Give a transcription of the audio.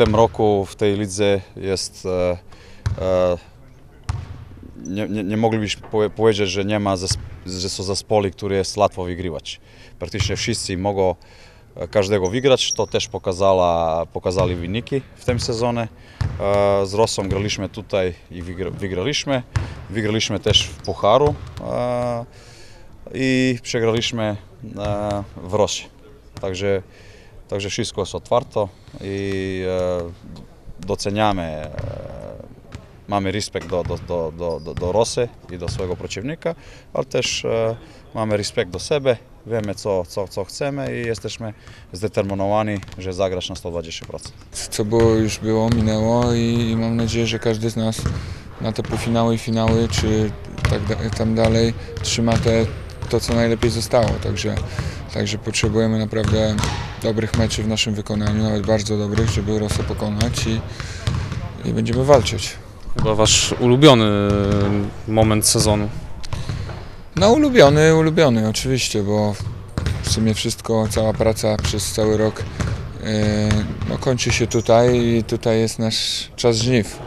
tym roku w tej lidze jest, nie moglibyśmy powiedzieć, że nie ma, że są zespoły, które jest łatwo wygrywać. Praktycznie wszyscy mogą każdego wygrać, to też pokazali wyniki w tym sezonie. Z Rosą graliśmy tutaj i wygraliśmy. Wygraliśmy też w Pucharu i przegraliśmy w Rosji. Także wszystko jest otwarte i doceniamy, mamy respekt do Rosy i do swojego przeciwnika, ale też mamy respekt do siebie, wiemy co chcemy i jesteśmy zdeterminowani, że zagrać na 120%. Co było, już było, minęło i mam nadzieję, że każdy z nas na te półfinały i finały, czy tam dalej trzyma to, co najlepiej zostało. Także potrzebujemy naprawdę dobrych meczów w naszym wykonaniu, nawet bardzo dobrych, żeby Rosję pokonać i będziemy walczyć. Chyba wasz ulubiony moment sezonu. No ulubiony oczywiście, bo w sumie wszystko, cała praca przez cały rok kończy się tutaj i tutaj jest nasz czas żniw.